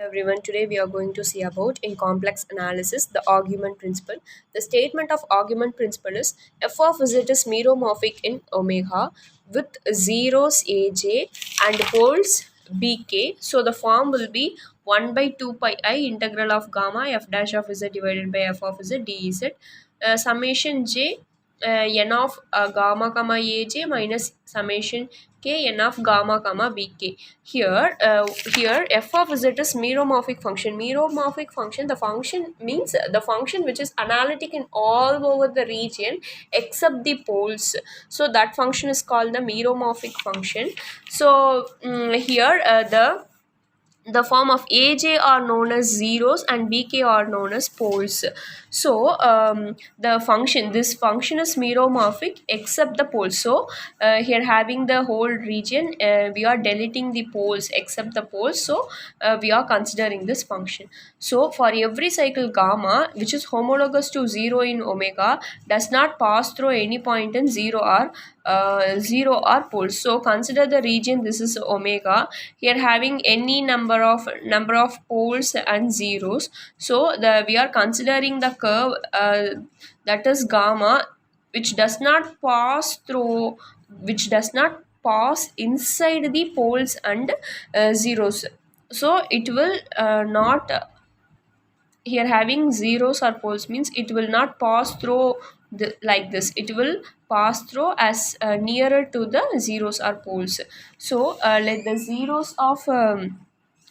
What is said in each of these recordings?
Everyone, today we are going to see about in complex analysis the argument principle. The statement of argument principle is f of z is meromorphic in omega with zeros aj and poles bk. So the form will be 1 by 2 pi I integral of gamma f dash of z divided by f of z dz summation j n of gamma comma aj minus summation k n of gamma comma bk. Here f of z is meromorphic function. Meromorphic function, the function means the function which is analytic in all over the region except the poles. So that function is called the meromorphic function. So here the form of aj are known as zeros and bk are known as poles. So this function is meromorphic except the poles. So here having the whole region, we are deleting the poles except the poles. So we are considering this function. So for every cycle gamma which is homologous to 0 in omega does not pass through any point in 0 or poles. So consider the region, this is omega. Here having any number of poles and zeros. So we are considering the curve that is gamma which does not pass inside the poles and zeros. So it will not here having zeros or poles means it will not pass through like this. It will pass through as nearer to the zeros or poles. So let the zeros of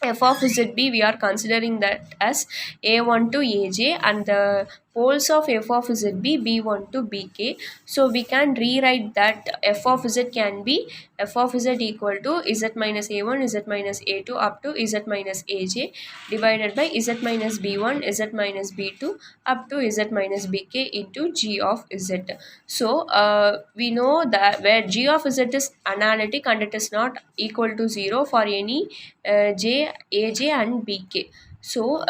f of zb, we are considering that as a1 to aj and the poles of f of zb b1 to bk. So we can rewrite that f of z can be f of z equal to z minus a1 z minus a2 up to z minus aj divided by z minus b1 z minus b2 up to z minus bk into g of z. So we know that where g of z is analytic and it is not equal to 0 for any j, aj and bk. So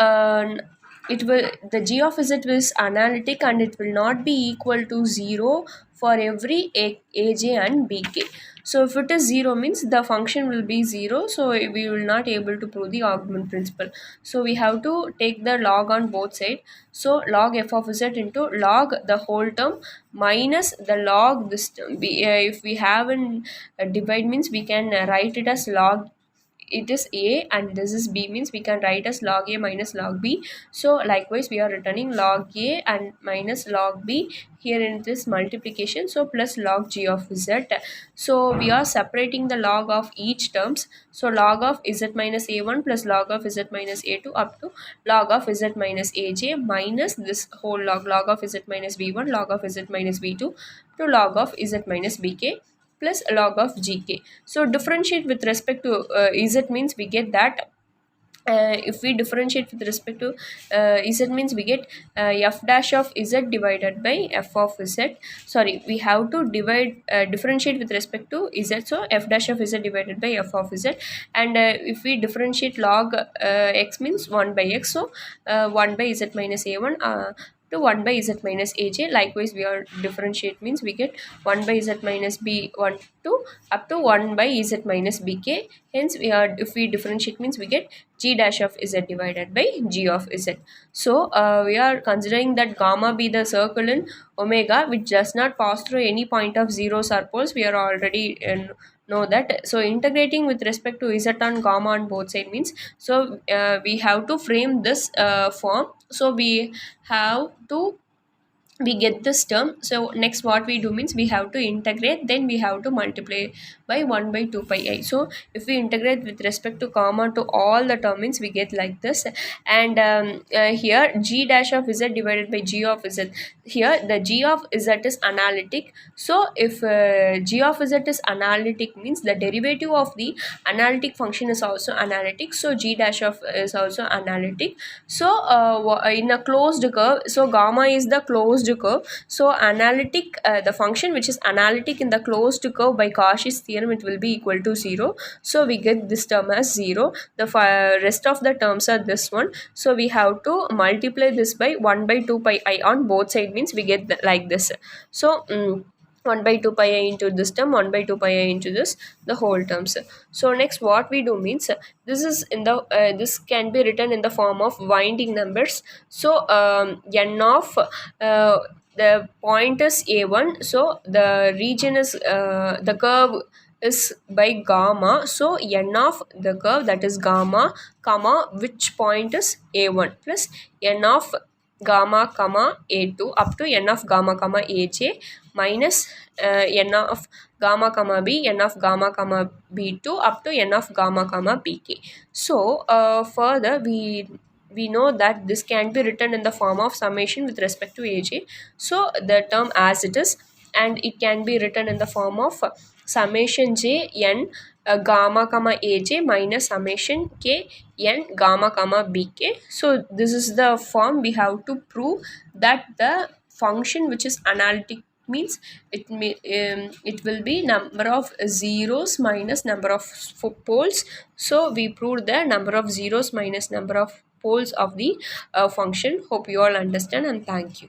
it will the g of z is analytic and it will not be equal to 0 for every aj and bk. So if it is 0 means the function will be 0, so we will not able to prove the argument principle. So we have to take the log on both sides. So log f of z into log the whole term minus the log this term. If we have an divide means we can write it as log, it is a and this is b means we can write as log a minus log b. So likewise we are returning log a and minus log b here in this multiplication, so plus log g of z. So we are separating the log of each terms. So log of z minus a1 plus log of z minus a2 up to log of z minus aj minus this whole log of z minus b1 log of z minus b2 to log of z minus bk plus log of gk. So differentiate with respect to z means we get that if we differentiate with respect to z means we get f dash of z divided by f of z. Sorry, we have to differentiate with respect to z. So f dash of z divided by f of z, and if we differentiate log x means 1 by x. So 1 by z minus a1 to 1 by z minus aj. Likewise we are differentiate means we get 1 by z minus b1 to up to 1 by z minus bk. Hence we are, if we differentiate means we get g dash of z divided by g of z. So we are considering that gamma be the circle in omega which does not pass through any point of zeros or poles. We are already know that. So integrating with respect to z and gamma on both sides means, so we have to frame this form. So we have to get this term. So next what we do means we have to integrate, then we have to multiply by 1 by 2 pi I. So if we integrate with respect to comma to all the term means we get like this. And here g dash of z divided by g of z, here the g of z is analytic. So if g of z is analytic means the derivative of the analytic function is also analytic. So g dash of is also analytic. So in a closed curve, so gamma is the closed curve. So analytic, the function which is analytic in the closed curve by Cauchy's theorem, it will be equal to 0. So we get this term as 0. The rest of the terms are this one. So we have to multiply this by 1 by 2 pi I on both sides means we get like this. So 1 by 2 pi I into this term, 1 by 2 pi I into this, the whole terms. So next what we do means, this is in the this can be written in the form of winding numbers. So n of the point is a1, so the region is the curve is by gamma, so n of the curve, that is gamma, comma which point is a1, plus n of gamma comma a2 up to n of gamma comma aj, minus n of gamma comma b, n of gamma comma b2 up to n of gamma comma bk. So further we know that this can be written in the form of summation with respect to aj, so the term as it is, and it can be written in the form of summation j n gamma comma aj minus summation k n gamma comma bk. So this is the form we have to prove that the function which is analytic means it will be number of zeros minus number of poles. So we proved the number of zeros minus number of poles of the function. Hope you all understand, and thank you.